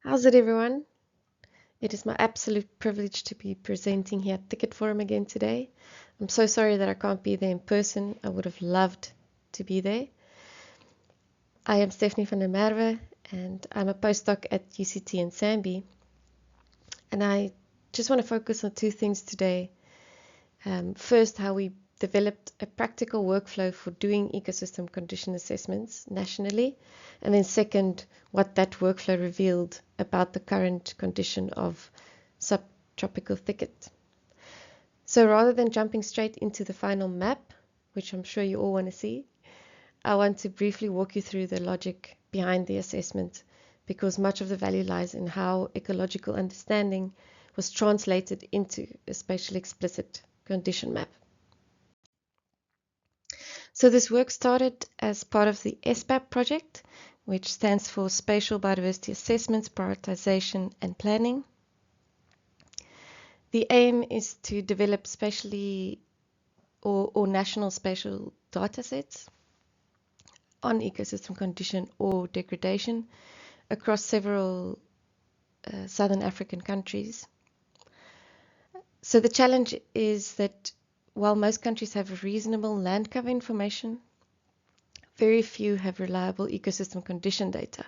How's it, everyone? It is my absolute privilege to be presenting here at Thicket Forum again today. I'm so sorry that I can't be there in person. I would have loved to be there. I am Stephanie van der Merwe, and I'm a postdoc at UCT in Zambia. And I just want to focus on two things today. First, how we developed a practical workflow for doing ecosystem condition assessments nationally, and then second, what that workflow revealed about the current condition of subtropical thicket. So rather than jumping straight into the final map, which I'm sure you all want to see, I want to briefly walk you through the logic behind the assessment, because much of the value lies in how ecological understanding was translated into a spatially explicit condition map. So this work started as part of the SBAPP project, which stands for Spatial Biodiversity Assessments, Prioritization and Planning. The aim is to develop spatially or national spatial data sets on ecosystem condition or degradation across several Southern African countries. So the challenge is that while most countries have reasonable land cover information, very few have reliable ecosystem condition data.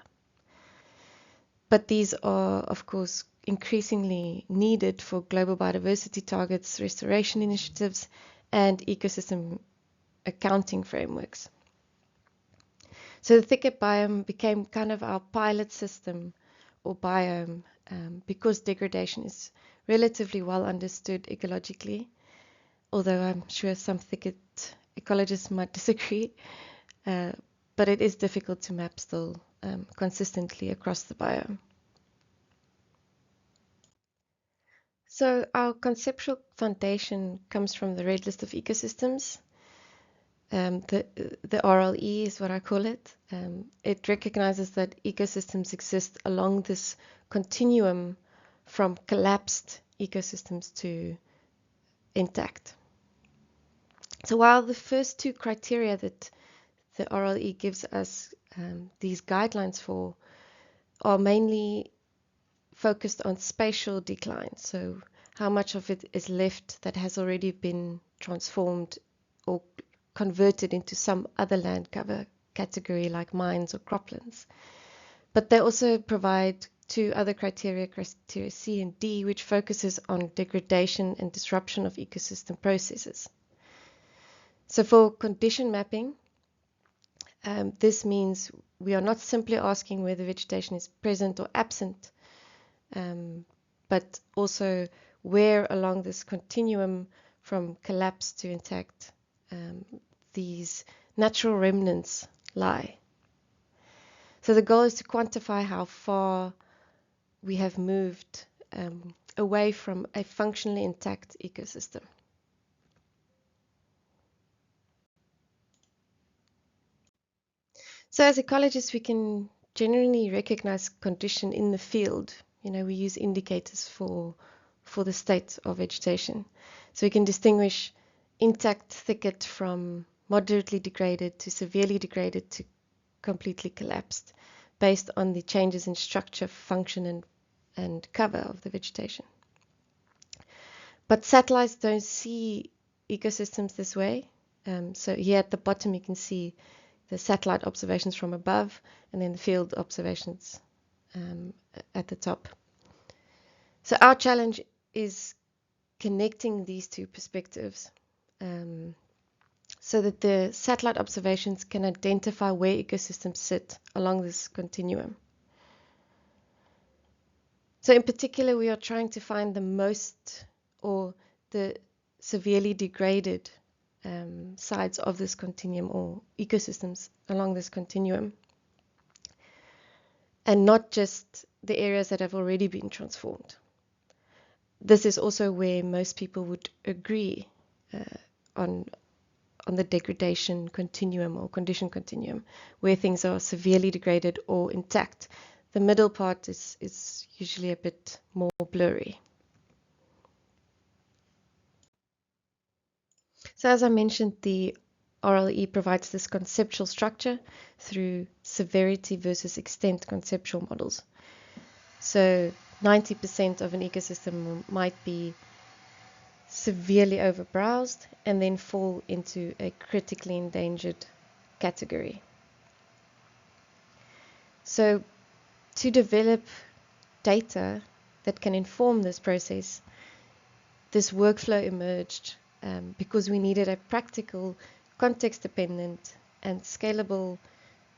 But these are, of course, increasingly needed for global biodiversity targets, restoration initiatives, and ecosystem accounting frameworks. So the thicket biome became kind of our pilot system or biome because degradation is relatively well understood ecologically, although I'm sure some thicket ecologists might disagree, but it is difficult to map still consistently across the biome. So our conceptual foundation comes from the Red List of Ecosystems. The RLE is what I call it. It recognizes that ecosystems exist along this continuum from collapsed ecosystems to intact. So while the first two criteria that the RLE gives us these guidelines for are mainly focused on spatial decline, so how much of it is left that has already been transformed or converted into some other land cover category like mines or croplands. But they also provide two other criteria C and D, which focuses on degradation and disruption of ecosystem processes. So for condition mapping, this means we are not simply asking whether vegetation is present or absent, but also where along this continuum from collapse to intact these natural remnants lie. So the goal is to quantify how far we have moved away from a functionally intact ecosystem. So as ecologists, we can generally recognize condition in the field. We use indicators for the state of vegetation. So we can distinguish intact thicket from moderately degraded to severely degraded to completely collapsed based on the changes in structure, function, and cover of the vegetation. But satellites don't see ecosystems this way. So here at the bottom you can see the satellite observations from above and then the field observations at the top. So our challenge is connecting these two perspectives so that the satellite observations can identify where ecosystems sit along this continuum. So in particular, we are trying to find the most or the severely degraded sides of this continuum or ecosystems along this continuum, and not just the areas that have already been transformed. This is also where most people would agree on the degradation continuum or condition continuum, where things are severely degraded or intact. The middle part is usually a bit more blurry. So as I mentioned, the RLE provides this conceptual structure through severity versus extent conceptual models. So 90% of an ecosystem might be severely overbrowsed and then fall into a critically endangered category. So to develop data that can inform this process, this workflow emerged because we needed a practical, context-dependent and scalable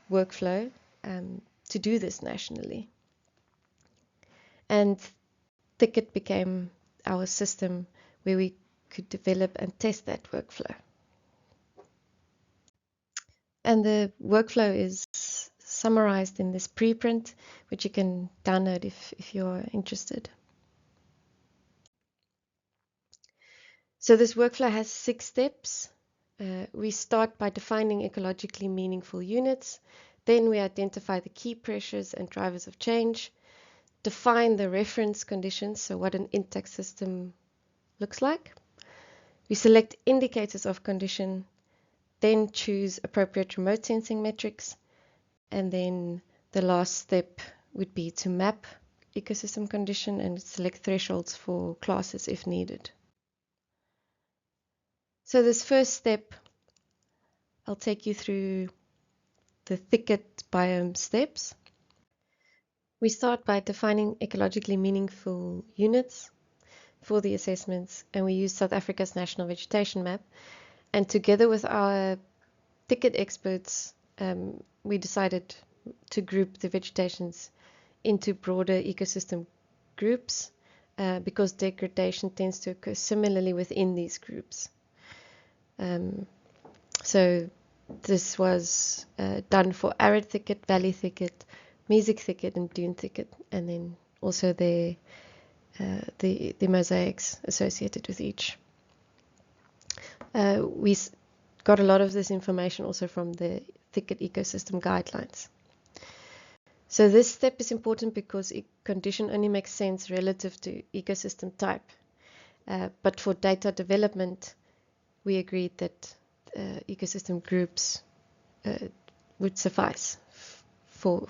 workflow to do this nationally. And Thicket became our system where we could develop and test that workflow. And the workflow is summarized in this preprint, which you can download if you're interested. So this workflow has 6 steps. We start by defining ecologically meaningful units. Then we identify the key pressures and drivers of change, define the reference conditions, so what an intact system looks like. We select indicators of condition, then choose appropriate remote sensing metrics, and then the last step would be to map ecosystem condition and select thresholds for classes if needed. So this first step, I'll take you through the thicket biome steps. We start by defining ecologically meaningful units for the assessments, and we use South Africa's national vegetation map. And together with our thicket experts, we decided to group the vegetations into broader ecosystem groups because degradation tends to occur similarly within these groups. So this was done for arid thicket, valley thicket, mesic thicket, and dune thicket, and then also the mosaics associated with each. We got a lot of this information also from the thicket ecosystem guidelines. So this step is important because condition only makes sense relative to ecosystem type. But for data development, we agreed that ecosystem groups would suffice for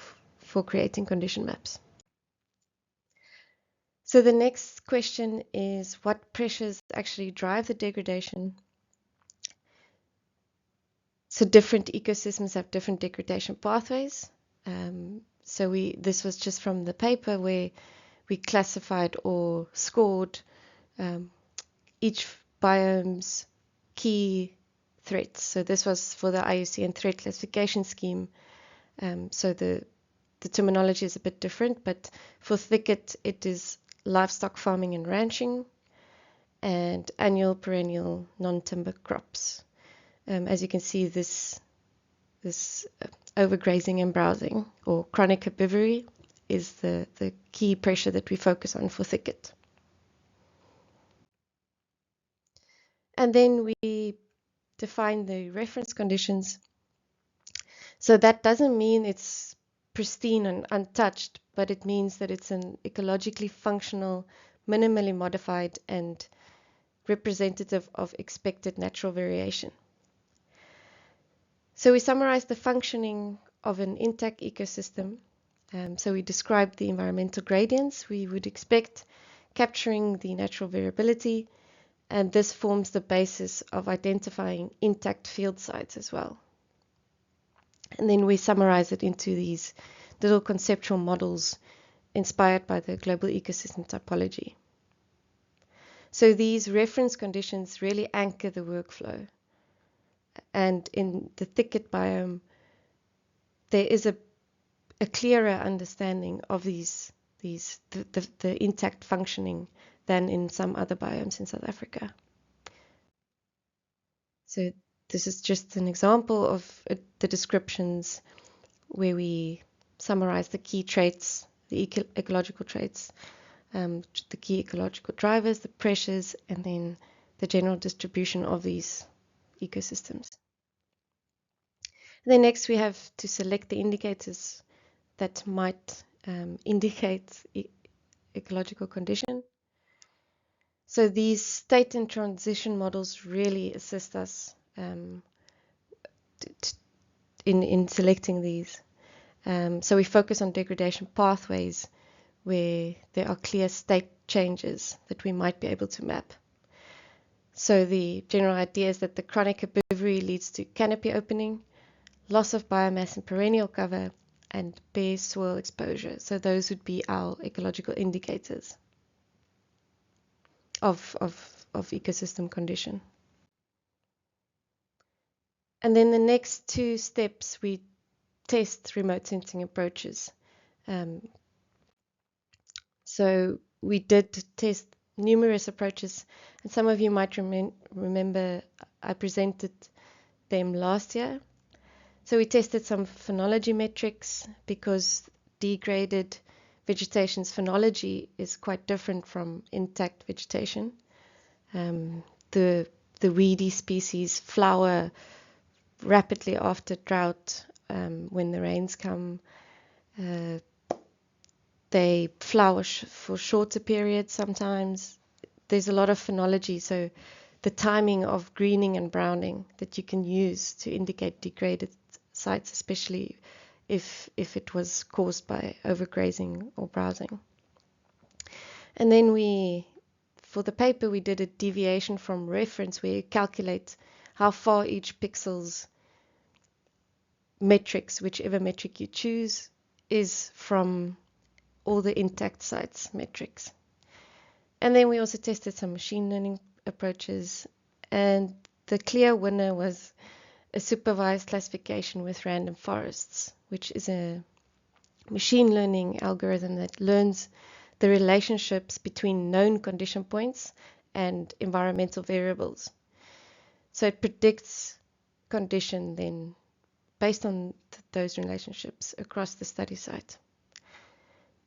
creating condition maps. So the next question is, what pressures actually drive the degradation? So different ecosystems have different degradation pathways. So this was just from the paper where we classified or scored each biome's key threats. So this was for the IUCN threat classification scheme. So the terminology is a bit different, but for thicket it is livestock farming and ranching, and annual, perennial, non-timber crops. As you can see, this overgrazing and browsing, or chronic herbivory, is the key pressure that we focus on for thicket. And then we define the reference conditions. So that doesn't mean it's pristine and untouched, but it means that it's an ecologically functional, minimally modified, and representative of expected natural variation. So we summarize the functioning of an intact ecosystem. So we describe the environmental gradients we would expect, capturing the natural variability, and this forms the basis of identifying intact field sites as well. And then we summarize it into these little conceptual models inspired by the global ecosystem typology. So these reference conditions really anchor the workflow. And in the thicket biome, there is a clearer understanding of the intact functioning than in some other biomes in South Africa. So this is just an example of the descriptions where we summarize the key traits, the ecological traits, the key ecological drivers, the pressures, and then the general distribution of these ecosystems. And then next we have to select the indicators that might indicate ecological condition. So these state and transition models really assist us in selecting these. So we focus on degradation pathways, where there are clear state changes that we might be able to map. So the general idea is that the chronic herbivory leads to canopy opening, loss of biomass and perennial cover, and bare soil exposure. So those would be our ecological indicators of ecosystem condition. And then the next two steps, we test remote sensing approaches. So we did test numerous approaches, and some of you might remember I presented them last year. So we tested some phenology metrics because degraded vegetation's phenology is quite different from intact vegetation. The weedy species flower rapidly after drought when the rains come. They flower for shorter periods sometimes. There's a lot of phenology, so the timing of greening and browning that you can use to indicate degraded sites, especially if it was caused by overgrazing or browsing. And then for the paper, we did a deviation from reference where you calculate how far each pixel's metrics, whichever metric you choose, is from all the intact sites metrics. And then we also tested some machine learning approaches, and the clear winner was a supervised classification with random forests, which is a machine learning algorithm that learns the relationships between known condition points and environmental variables. So it predicts condition then based on those relationships across the study site.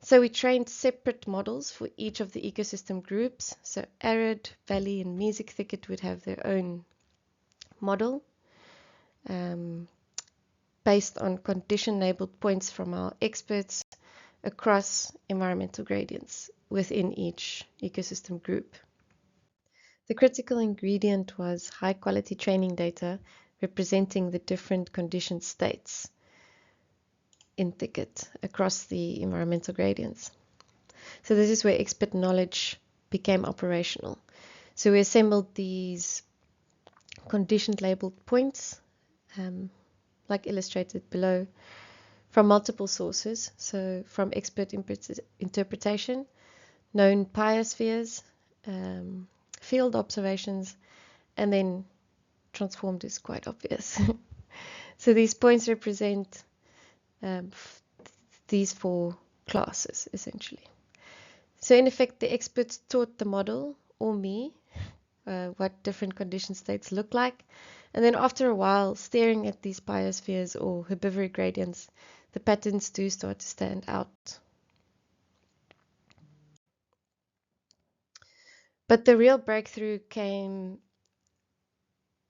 So we trained separate models for each of the ecosystem groups. So arid, valley, and mesic thicket would have their own model based on condition-labeled points from our experts across environmental gradients within each ecosystem group. The critical ingredient was high-quality training data representing the different condition states in thicket across the environmental gradients. So this is where expert knowledge became operational. So we assembled these condition labeled points, like illustrated below, from multiple sources. So from expert interpretation, known biospheres, field observations, and then transformed is quite obvious. So these points represent these four classes, essentially. So in effect, the experts taught the model, or me, what different condition states look like. And then after a while, staring at these biospheres or herbivory gradients, the patterns do start to stand out. But the real breakthrough came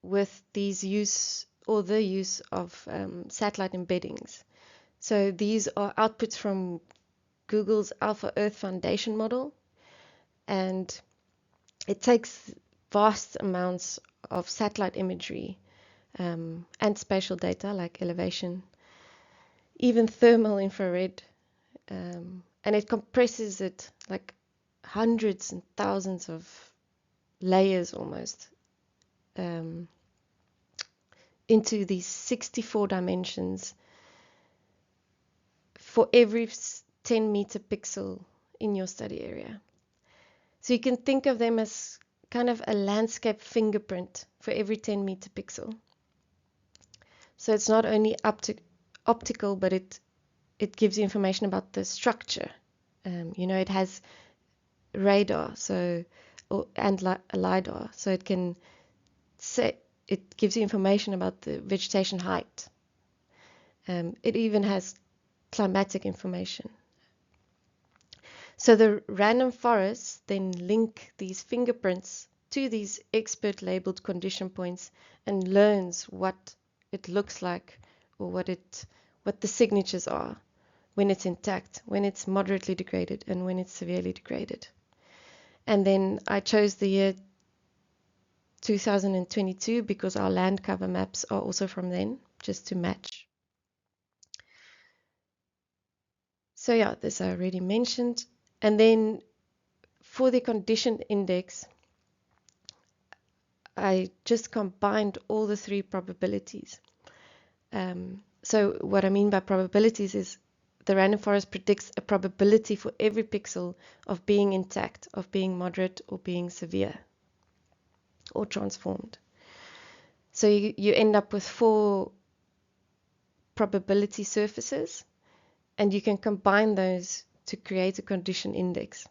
with the use of satellite embeddings. So these are outputs from Google's Alpha Earth Foundation model, and it takes vast amounts of satellite imagery and spatial data like elevation, even thermal infrared, and it compresses it like hundreds and thousands of layers almost into these 64 dimensions for every 10-meter pixel in your study area. So you can think of them as kind of a landscape fingerprint for every 10-meter pixel. So it's not only optical, but it gives you information about the structure. It has radar, and a lidar, so it can it gives you information about the vegetation height. It even has climatic information. So the random forests then link these fingerprints to these expert labeled condition points and learns what it looks like, or what the signatures are when it's intact, when it's moderately degraded, and when it's severely degraded. And then I chose the year 2022 because our land cover maps are also from then, just to match. So yeah, this I already mentioned. And then for the condition index, I just combined all the three probabilities. So what I mean by probabilities is the random forest predicts a probability for every pixel of being intact, of being moderate, or being severe, or transformed. So you end up with 4 probability surfaces, and you can combine those to create a condition index.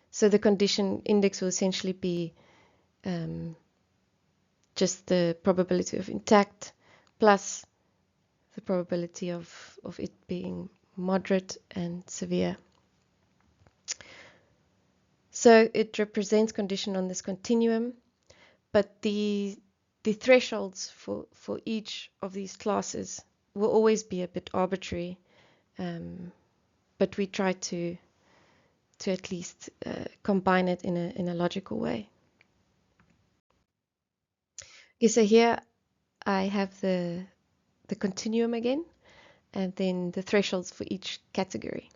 So the condition index will essentially be just the probability of intact plus the probability of it being moderate and severe. So it represents condition on this continuum, but the thresholds for each of these classes will always be a bit arbitrary, but we try to at least combine it in a logical way. Okay, so here I have the continuum again, and then the thresholds for each category.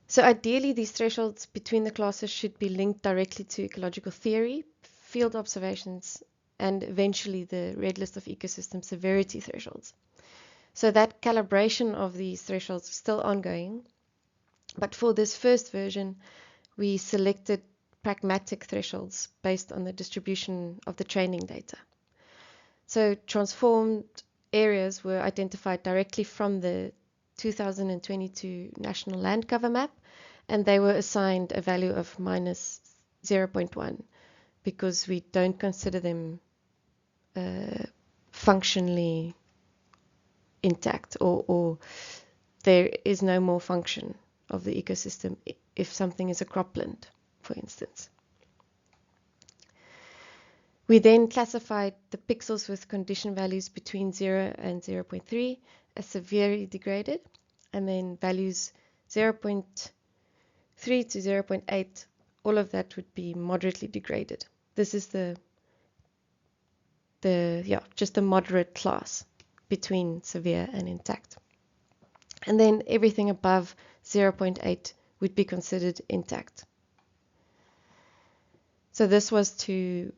So ideally, these thresholds between the classes should be linked directly to ecological theory, field observations, and eventually the red list of ecosystem severity thresholds. So that calibration of these thresholds is still ongoing, but for this first version, we selected pragmatic thresholds based on the distribution of the training data. So transformed areas were identified directly from the 2022 National Land Cover Map, and they were assigned a value of minus 0.1 because we don't consider them functionally intact, or there is no more function of the ecosystem if something is a cropland, for instance. We then classified the pixels with condition values between 0 and 0.3 as severely degraded, and then values 0.3 to 0.8, all of that would be moderately degraded. This is just a moderate class between severe and intact. And then everything above 0.8 would be considered intact. So this was to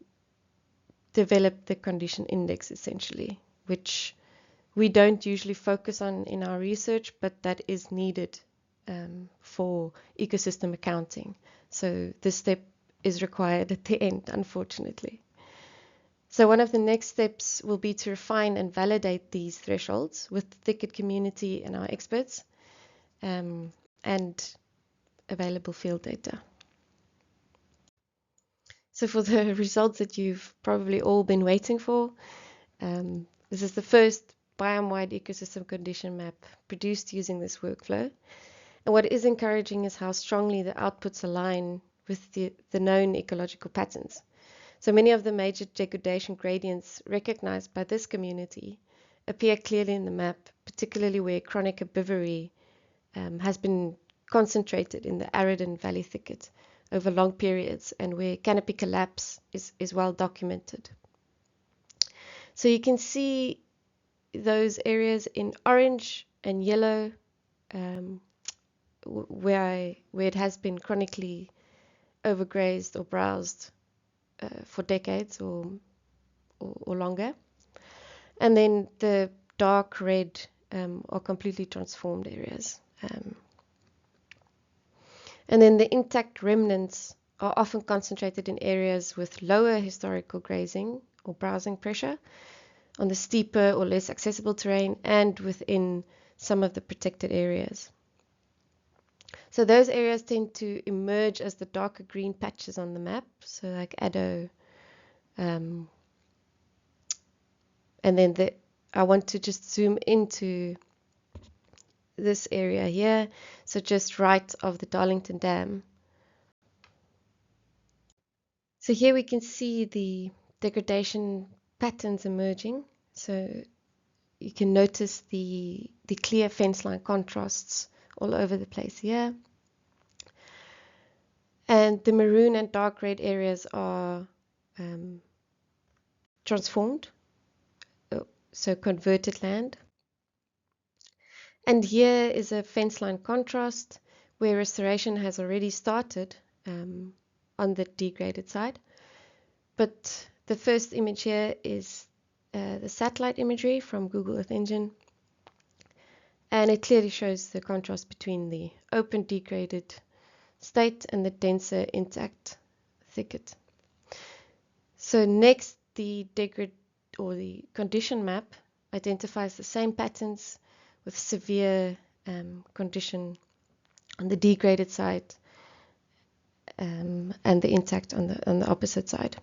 develop the condition index essentially, which we don't usually focus on in our research, but that is needed for ecosystem accounting. So this step is required at the end, unfortunately. So one of the next steps will be to refine and validate these thresholds with the Thicket community and our experts, and available field data. So for the results that you've probably all been waiting for, this is the first biome-wide ecosystem condition map produced using this workflow. And what is encouraging is how strongly the outputs align with the known ecological patterns. So many of the major degradation gradients recognized by this community appear clearly in the map, particularly where chronic herbivory has been concentrated in the arid and valley thicket over long periods, and where canopy collapse is well documented. So you can see those areas in orange and yellow where it has been chronically overgrazed or browsed for decades or longer. And then the dark red are completely transformed areas. And then the intact remnants are often concentrated in areas with lower historical grazing or browsing pressure on the steeper or less accessible terrain and within some of the protected areas. So those areas tend to emerge as the darker green patches on the map, so like Addo. And then I want to just zoom into this area here, so just right of the Darlington Dam. So here we can see the degradation patterns emerging. So you can notice the clear fence line contrasts all over the place here. And the maroon and dark red areas are transformed, so converted land. And here is a fence line contrast where restoration has already started on the degraded side. But the first image here is the satellite imagery from Google Earth Engine, and it clearly shows the contrast between the open degraded state and the denser intact thicket. So next, the condition map identifies the same patterns with severe condition on the degraded side and the intact on the opposite side.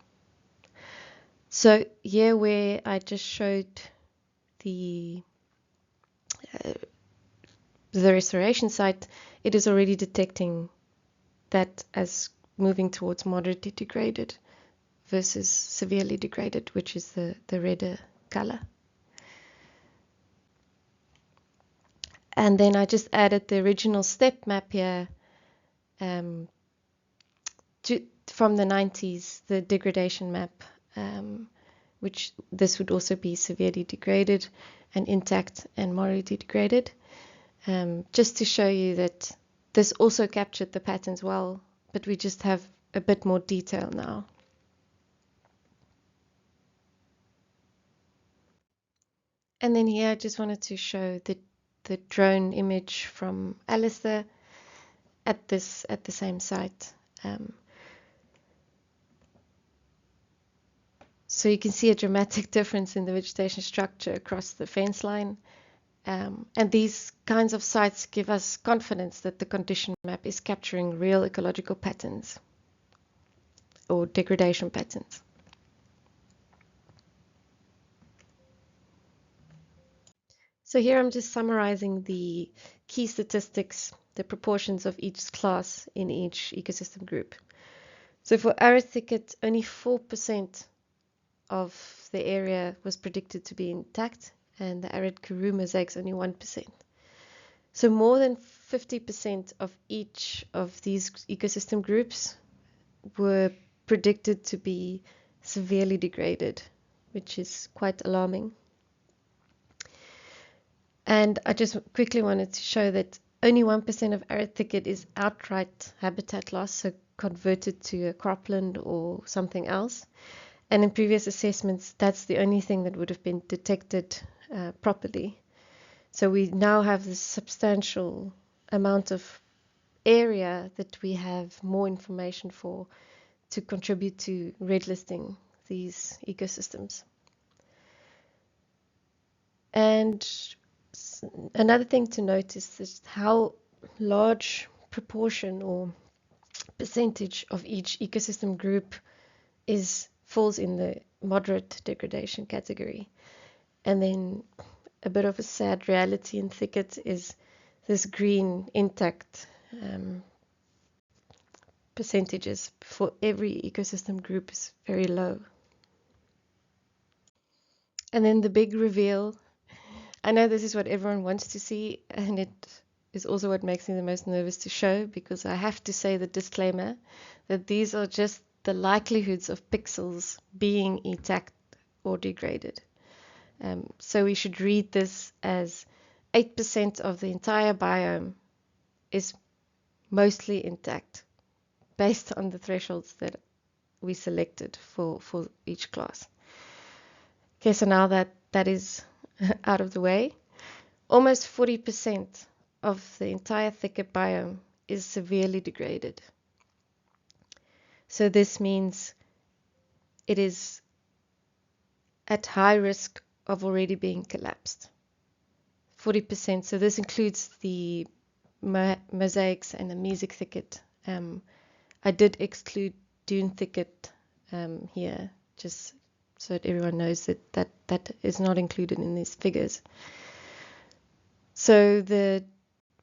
So here where I just showed the restoration site, it is already detecting that as moving towards moderately degraded versus severely degraded, which is the redder color. And then I just added the original step map here from the 90s, the degradation map, which this would also be severely degraded and intact and moderately degraded, just to show you that this also captured the patterns well, but we just have a bit more detail now. And then here I just wanted to show the drone image from Alistair at the same site. So you can see a dramatic difference in the vegetation structure across the fence line. And these kinds of sites give us confidence that the condition map is capturing real ecological patterns or degradation patterns. So here I'm just summarizing the key statistics, the proportions of each class in each ecosystem group. So for arid thicket, only 4% of the area was predicted to be intact, and the arid karoo mosaics only 1%. So more than 50% of each of these ecosystem groups were predicted to be severely degraded, which is quite alarming. And I just quickly wanted to show that only 1% of arid thicket is outright habitat loss, so converted to a cropland or something else. And in previous assessments, that's the only thing that would have been detected properly. So we now have this substantial amount of area that we have more information for to contribute to red listing these ecosystems. And another thing to note is just how large proportion or percentage of each ecosystem group falls in the moderate degradation category. And then a bit of a sad reality in thicket is this green intact percentages for every ecosystem group is very low. And then the big reveal. I know this is what everyone wants to see, and it is also what makes me the most nervous to show, because I have to say the disclaimer that these are just the likelihoods of pixels being intact or degraded. So we should read this as 8% of the entire biome is mostly intact based on the thresholds that we selected for each class. Okay, so now that is out of the way, almost 40% of the entire thicket biome is severely degraded. So this means it is at high risk of already being collapsed. 40%, so this includes the mosaics and the mesic thicket. I did exclude dune thicket here, just so that everyone knows that is not included in these figures. So the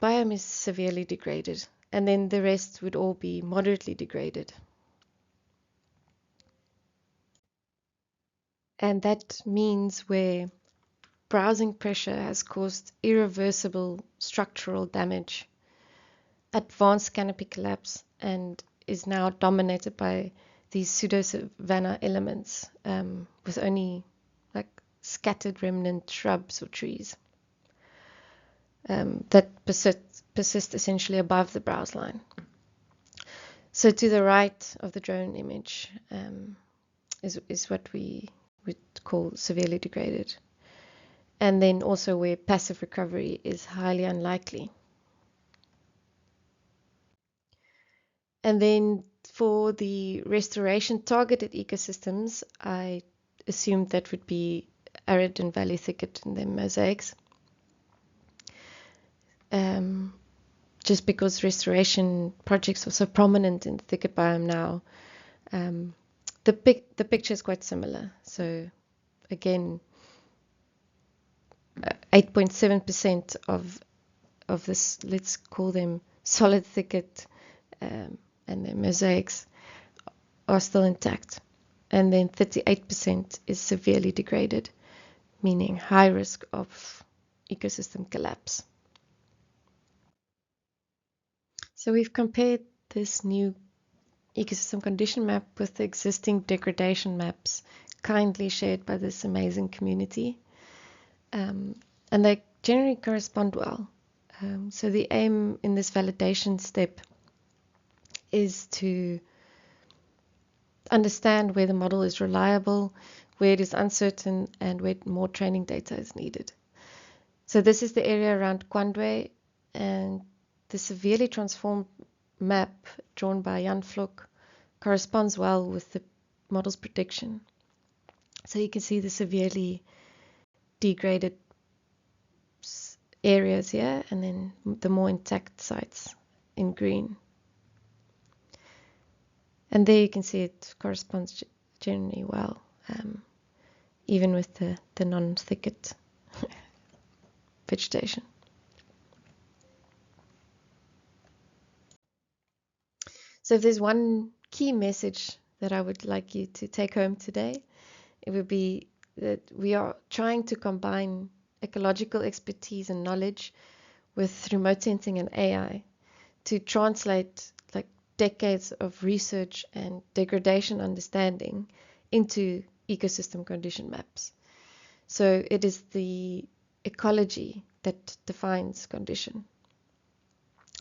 biome is severely degraded, and then the rest would all be moderately degraded. And that means where browsing pressure has caused irreversible structural damage, advanced canopy collapse, and is now dominated by these pseudo-savanna elements with only like scattered remnant shrubs or trees that persist persist essentially above the browse line. So to the right of the drone image is what we would call severely degraded. And then also where passive recovery is highly unlikely. And then for the restoration targeted ecosystems, I assumed that would be arid and valley thicket and then mosaics. Just because restoration projects are so prominent in the thicket biome now, the picture is quite similar. So again, 8.7% of this, let's call them solid thicket, and the mosaics are still intact. And then 38% is severely degraded, meaning high risk of ecosystem collapse. So we've compared this new ecosystem condition map with the existing degradation maps kindly shared by this amazing community. And they generally correspond well. So the aim in this validation step is to understand where the model is reliable, where it is uncertain, and where more training data is needed. So this is the area around Kwandwe, and the severely transformed map drawn by Jan Vlok corresponds well with the model's prediction. So you can see the severely degraded areas here, and then the more intact sites in green. And there you can see it corresponds generally well, even with the non-thicket vegetation. So if there's one key message that I would like you to take home today, it would be that we are trying to combine ecological expertise and knowledge with remote sensing and AI to translate like decades of research and degradation understanding into ecosystem condition maps. So it is the ecology that defines condition.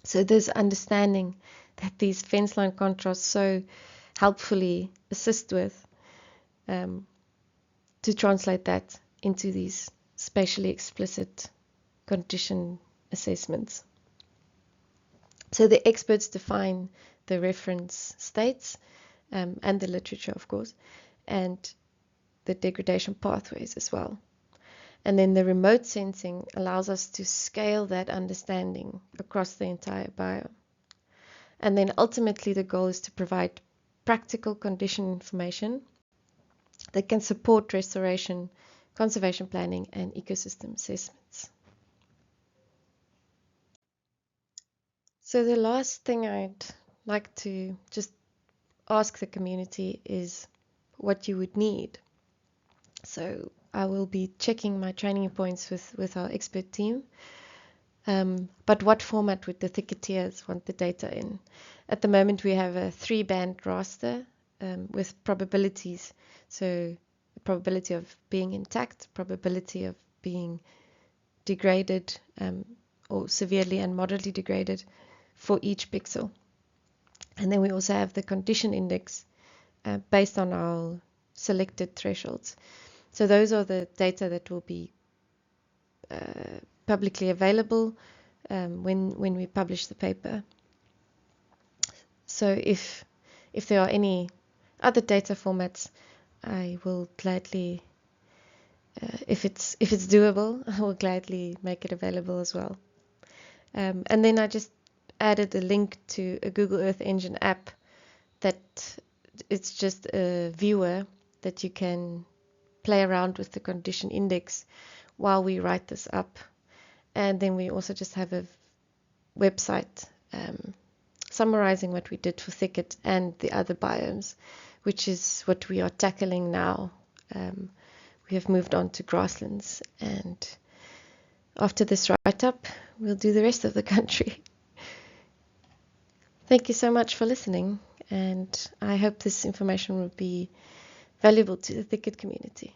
So this understanding that these fence line contrasts so helpfully assist with, to translate that into these spatially explicit condition assessments. So the experts define the reference states, and the literature, of course, and the degradation pathways as well. And then the remote sensing allows us to scale that understanding across the entire biome. And then ultimately the goal is to provide practical condition information that can support restoration, conservation planning, and ecosystem assessments. So the last thing I'd like to just ask the community is what you would need. So I will be checking my training points with our expert team. But what format would the thicketeers want the data in? At the moment, we have a 3-band raster with probabilities. So the probability of being intact, probability of being degraded, or severely and moderately degraded for each pixel. And then we also have the condition index based on our selected thresholds. So those are the data that will be publicly available when we publish the paper. So if there are any other data formats, I will gladly, if it's doable, I will gladly make it available as well. And then I just added a link to a Google Earth Engine app that it's just a viewer that you can play around with the condition index while we write this up. And then we also just have a website summarizing what we did for thicket and the other biomes, which is what we are tackling now. We have moved on to grasslands, and after this write-up, we'll do the rest of the country. Thank you so much for listening, and I hope this information will be valuable to the thicket community.